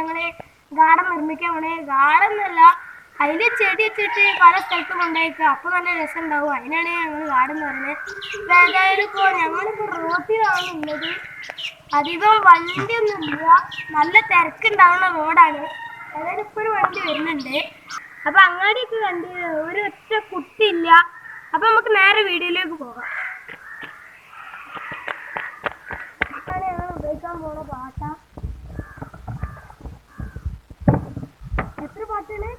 ഞങ്ങള് ഗാർഡൻ നിർമ്മിക്കാൻ പോണേ. ഗാർഡൻ എന്നല്ല, അതില് ചെടി വെച്ചിട്ട് പല സ്ഥലത്തും കൊണ്ടുപോയിക്കുക. അപ്പൊ നല്ല രസം ഉണ്ടാവും. അതിനാണ് ഞങ്ങൾ ഗാർഡൻ എന്ന് പറയുന്നത്. ഏതായാലും ഇപ്പോ ഞങ്ങളിപ്പോ റോഡിലാണ് ഉള്ളത്. അധികം വണ്ടിയൊന്നും ഇല്ല, നല്ല തിരക്കുണ്ടാവുന്ന റോഡാണ്. ഏതായാലും ഇപ്പൊ ഒരു വണ്ടി വരുന്നുണ്ട്. അപ്പൊ അങ്ങാടിയൊക്കെ കണ്ട് ഒരു ഒറ്റ കുട്ടിയില്ല. അപ്പൊ നമുക്ക് നേരെ വീഡിയോയിലേക്ക് പോകാം. ഞങ്ങൾ ഉപയോഗിക്കാൻ പോണ പാട്ട എത്ര പാട്ടാണ്?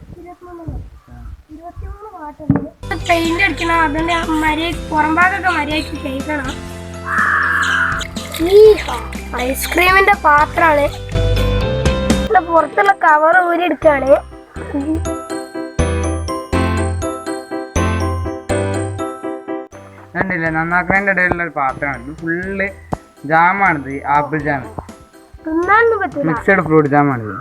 23 പാട്ടുണ്ട്. പെയിന്റ് അടിക്കണം, അതിന്റെ പുറം ഭാഗമൊക്കെ മര്യാദക്ക് കഴിക്കണം. ഈ ഐസ്ക്രീമിന്റെ പാത്രാണ്. പുറത്തുള്ള കവർ ഊരിയെടുക്കാണ്. കണ്ടില്ലേ, നന്നാക്കുന്നതിന്റെ ഇടയിലുള്ള ഒരു പാത്രമാണ്. ഫുള്ള് ജാമാണിത്, ആപ്പിൾ ജാം, തിന്നാനൊന്നും പറ്റില്ല. മിക്സഡ് ഫ്രൂട്ട് ജാമാണിത്.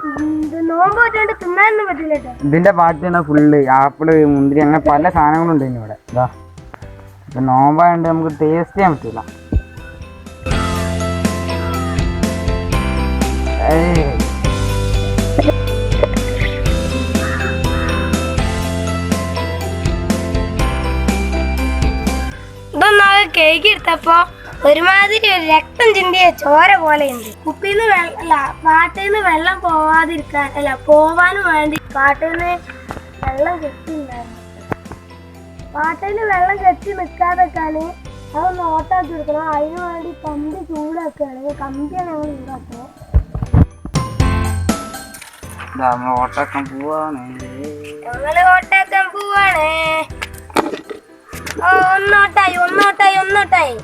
നോമ്പ് പറ്റാണ്ട് തിന്നാനൊന്നും പറ്റില്ല. ഇതിന്റെ പാർട്ടിയാണ് ഫുള്ള് ആപ്പിള്, മുന്തിരി, അങ്ങനെ പല സാധനങ്ങളും ഉണ്ട് ഇവിടെ. ഇതാ ഇപ്പൊ നോമ്പായോണ്ട് നമുക്ക് ടേസ്റ്റ് ചെയ്യാൻ പറ്റില്ല. ഇതൊന്നാകെ കേക്ക് എടുത്തപ്പോ ഒരുമാതിരി രക്തം ചിന്തിയ ചോര പോലെയുണ്ട്. കുപ്പിന്ന് പാട്ടിന്ന് വെള്ളം പോവാതിരിക്കാൻ, അല്ല പോവാനും വേണ്ടി പാട്ടിന്ന് വെള്ളം കെട്ടിണ്ടായിരുന്നു. പാട്ടിന് വെള്ളം കെട്ടി നിൽക്കാതെക്കാണ് അതൊന്ന് ഓട്ടാക്കി കൊടുക്കണം. അതിനു വേണ്ടി കമ്പി ചൂടാക്കുകയാണ്. കമ്പിയാണ് ഞങ്ങൾ ചൂടാക്കുന്നത്. ഓട്ടാക്കാൻ പോവാണ്. ഒന്നോട്ടായി.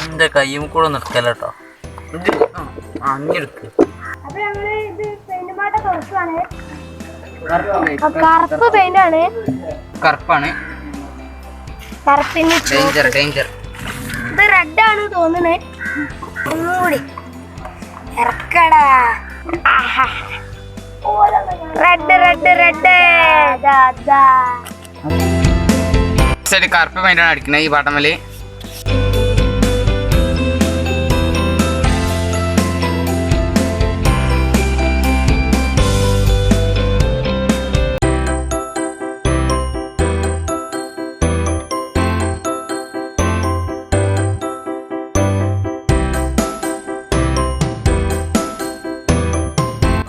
എന്റെ കയ്യും കൂടെ നിർത്തല്ലോ. അഞ്ഞെടുക്ക്. അപ്പൊ ഞങ്ങള് ഇത് പെയിന്റ് പാട്ട തുറക്കാണ്. കറുപ്പ് പെയിന്റ് ആണ്. കറുപ്പാണ്. ഡേഞ്ചർ. ഇത് റെഡ് ആണ് തോന്നുന്നേ. ഒന്നുകൂടി ഇറക്കടാ. റെഡ് കറുപ്പ് പെയിന്റാണ് അടിക്കുന്നത് ഈ പാട്ടമ്മല്.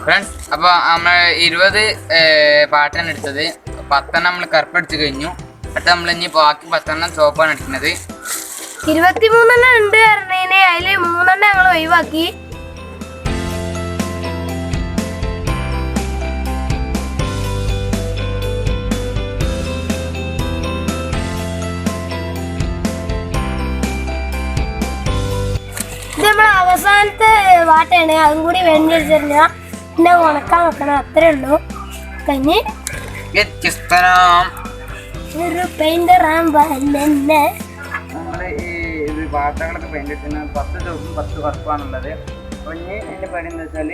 ഫ്രണ്ട്സ്, അപ്പോൾ നമ്മൾ 20 പാട്ടാണ് എടുത്തത്. 10 നമ്മൾ കറുപ്പടിച്ച് കഴിഞ്ഞു. എന്നിട്ട് നമ്മൾ ഇനി ബാക്കി 10 ചോപ്പാണ് എടുക്കുന്നത്. 23 ഉണ്ട് പറഞ്ഞതിന് അതില് 3 ഞങ്ങൾ ഒഴിവാക്കി. ഇത് നമ്മളെ അവസാനത്തെ പാട്ടാണ്. അതും കൂടി വേണ്ടി വെച്ചിരുന്ന പിന്നെ ഉണക്കാൻ വെക്കണം. അത്രേ ഉള്ളൂ. കഴിഞ്ഞ് ഒരു പെയിന്റർ ആകുമ്പോഴല്ലേ നമ്മൾ ഇത് പാട്ടകളൊക്കെ പെയിന്റ് അടിക്കുന്ന 10 ചോപ്പും 10 കറുപ്പാണുള്ളത്. അപ്പോൾ ഇനി എൻ്റെ പണി എന്ന് വെച്ചാൽ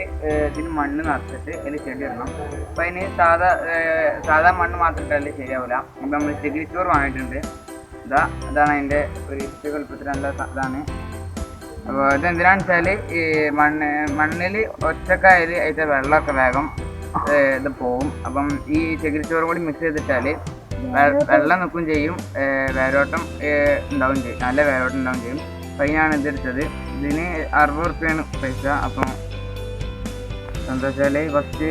ഇതിന് മണ്ണ് നിറച്ചിട്ട് അതിൽ ചെടി ഇടണം. അപ്പോൾ അതിന് സാധാ മണ്ണ് മാത്രം ഇട്ടാൽ ശരിയാവില്ല. അപ്പോൾ നമ്മൾ ചകിരി ചോറ് വാങ്ങിയിട്ടുണ്ട്. അതാണ് അതിൻ്റെ ഒരു ഇഷ്ടകൽപ്പത്തിൽ നല്ല ഇതാണ്. അപ്പോൾ ഇതെന്തിനാണെന്ന് വെച്ചാൽ ഈ മണ്ണിൽ ഒറ്റക്കായൽ അതിൻ്റെ വെള്ളമൊക്കെ വേഗം ഇത് പോവും. അപ്പം ഈ ചകിരിച്ചോറും കൂടി മിക്സ് ചെയ്തിട്ടാൽ വെള്ളം നിൽക്കുകയും ചെയ്യും, വേരോട്ടം ഉണ്ടാവുകയും ചെയ്യും, നല്ല വേരോട്ടം ഉണ്ടാവുകയും ചെയ്യും. അപ്പോൾ അതിനാണ് ഇതെടുത്തത്. ഇതിന് 60 റുപ്യാണ് പൈസ. അപ്പം എന്താ വെച്ചാൽ ഫസ്റ്റ്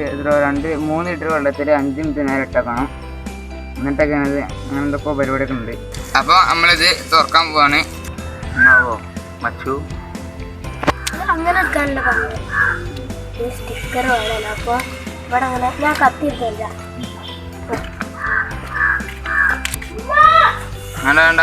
3 ലിറ്റർ വെള്ളത്തിൽ 5 മിനിറ്റ് നേരം ഇട്ടേക്കണം. എന്നിട്ടൊക്കെയാണ് ഇത്. അങ്ങനെ എന്തൊക്കെ പരിപാടിയൊക്കെ ഉണ്ട്. അപ്പോൾ നമ്മളിത് തുറക്കാൻ പോവാണ്. ഉണ്ടാവോ മച്ചു? അങ്ങനെ എടുക്കാനല്ല പറഞ്ഞത്. ഈ സ്റ്റിക്കർ വേണമല്ലോ. അപ്പോൾ ഇവിടെ അങ്ങനെ ഞാൻ കത്തിയിട്ടില്ല. വേണ്ട.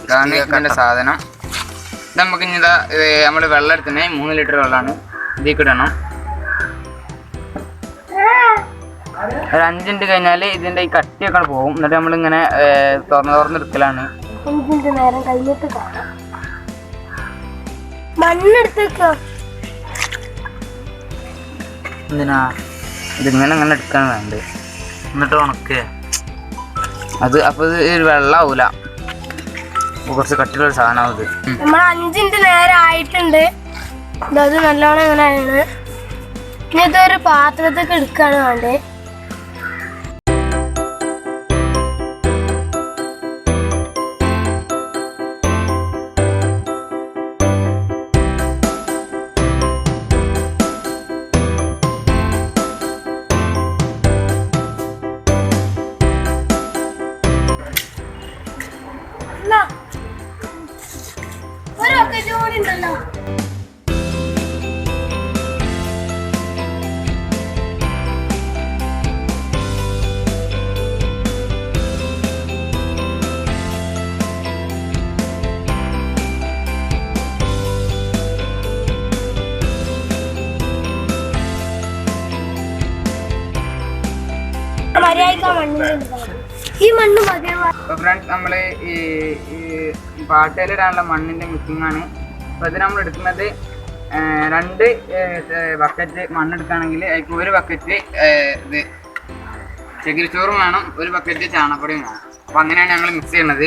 ഇതാണ് എൻ്റെ സാധനം. ഇത് നമുക്ക് ഇനി നമ്മൾ വെള്ളം എടുത്തന്നെ 3 ലിറ്റർ വെള്ളമാണ്. ഇതിലേക്ക് ഇടണം. ഒരു 5 മിനിറ്റ് കഴിഞ്ഞാൽ ഇതിൻ്റെ ഈ കട്ടിയൊക്കെ പോകും. എന്നിട്ട് നമ്മളിങ്ങനെ തുറന്നെടുക്കലാണ്. 5 മിനിറ്റ് നേരം കഴിഞ്ഞിട്ട് കാണാം. മണ്ണെടുത്തേക്കോ. എന്തിനാ ഇതിങ്ങനെ അങ്ങനെ എടുക്കാൻ വേണ്ട. എന്നിട്ട് ഉണക്കുക അത്. അപ്പോൾ ഇത് വെള്ളമാവൂല, കുറച്ച് കട്ടിയുള്ളൊരു സാധനമാവും ഇത്. നമ്മൾ 5 മിനിറ്റ് നേരം ആയിട്ടുണ്ട്. അത് നല്ലോണം ഇങ്ങനെ ആണ്. ഇനി ഇതൊരു പാത്രത്തൊക്കെ എടുക്കുകയാണ് വേണ്ടത്. ഒരു ജോലി ഉണ്ടല്ലോ. ഈ മണ്ണ് ഫ്രണ്ട്സ്, നമ്മൾ ഈ പാട്ടയിലിടാനുള്ള മണ്ണിൻ്റെ മിക്സിംഗ് ആണ്. അപ്പോൾ ഇത് നമ്മൾ എടുക്കുന്നത് 2 ബക്കറ്റ് മണ്ണെടുക്കുകയാണെങ്കിൽ അതിൽ 1 ബക്കറ്റ് ഇത് ചകിരിച്ചോറും വേണം, 1 ബക്കറ്റ് ചാണകപ്പൊടിയും വേണം. അപ്പോൾ അങ്ങനെയാണ് ഞങ്ങൾ മിക്സ് ചെയ്യുന്നത്.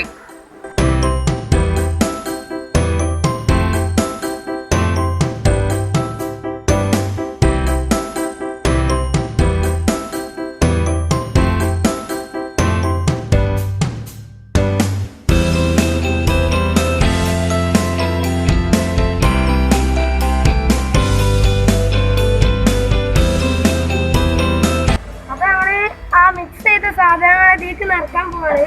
സാധനങ്ങൾ അതിലേക്ക് നിറക്കാൻ പോവാണ്.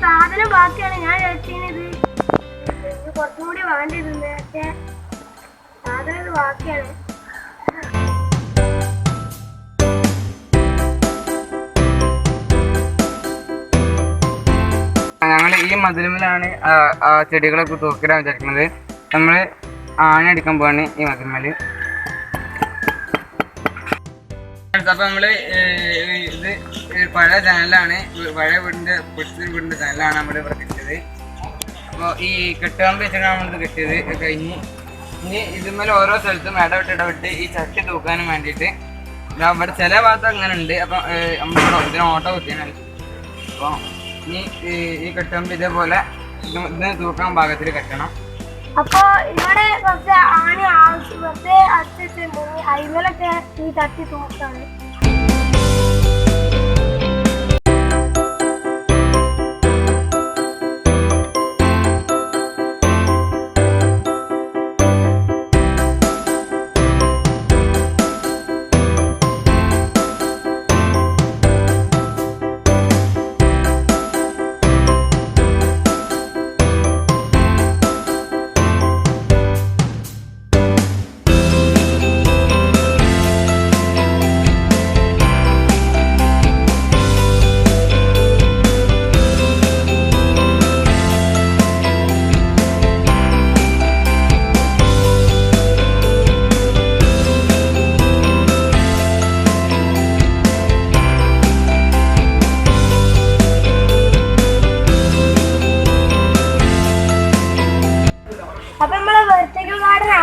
സാധനം ബാക്കിയാണ്. ഞാൻ കഴിച്ചത് കുറച്ചും കൂടി വേണ്ടിയിരുന്നത്, പക്ഷേ സാധനം ഇത് ബാക്കിയാണ്. ഞങ്ങൾ ഈ മതിലുമലാണ് ആ ചെടികളൊക്കെ തൂക്കിടാൻ വിചാരിക്കുന്നത്. നമ്മൾ ആണി അടിക്കാൻ പോവാണ് ഈ മതിലുമല്. അപ്പോൾ നമ്മൾ ഇത് പഴയ ചാനലാണ്, പഴയ വീടിൻ്റെ ചാനലാണ് നമ്മൾ ഇവിടെ കിട്ടിയത്. അപ്പോൾ ഈ കെട്ടുകമ്പ് വെച്ചാണ് നമ്മളിത് കിട്ടിയത്. കഴിഞ്ഞ് ഇനി ഇതുമേലെ ഓരോ സ്ഥലത്തും ഇടവിട്ട് ഈ ചട്ടി തൂക്കാനും വേണ്ടിയിട്ട് ഇവിടെ ചില ഭാഗത്ത് അങ്ങനെ ഉണ്ട്. അപ്പം നമ്മൾ ഇതിന് ഓട്ടോ കുത്തിയാണ്. അപ്പോൾ ഇനി ഈ കെട്ടുമ്പോ ഇതേപോലെ ഇതിന് തൂക്കാൻ ഭാഗത്തിൽ കെട്ടണം. അപ്പൊ ഇവിടെ കുറച്ച് ആണി ആവശ്യം വെറുതെ അടിച്ചിട്ടുണ്ട്. അയിലൊക്കെ ഈ തട്ടി തൂക്കാണ്.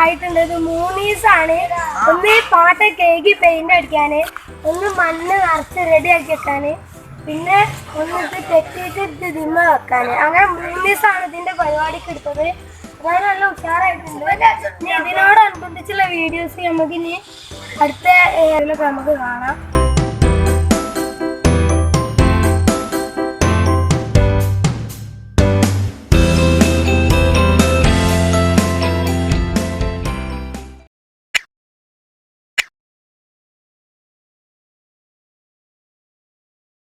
ആയിട്ടുണ്ട്. ഇത് 3 ദിവസമാണ്. ഒന്ന് പാട്ട കേക്ക് പെയിന്റ് അടിക്കാന്, ഒന്ന് മണ്ണ് നിറച്ച് റെഡി ആക്കി വെക്കാന്, പിന്നെ ഒന്ന് ഇത് തെറ്റിയിട്ട് ദിമ്മ വെക്കാന്. അങ്ങനെ 3 ദിവസമാണ് ഇതിന്റെ പരിപാടിക്ക് എടുത്തത്. അതായത് നല്ല ഉഷാറായിട്ടുണ്ട്. ഇനി ഇതിനോടനുബന്ധിച്ചുള്ള വീഡിയോസ് നമുക്ക് ഇനി അടുത്ത നമുക്ക് കാണാം.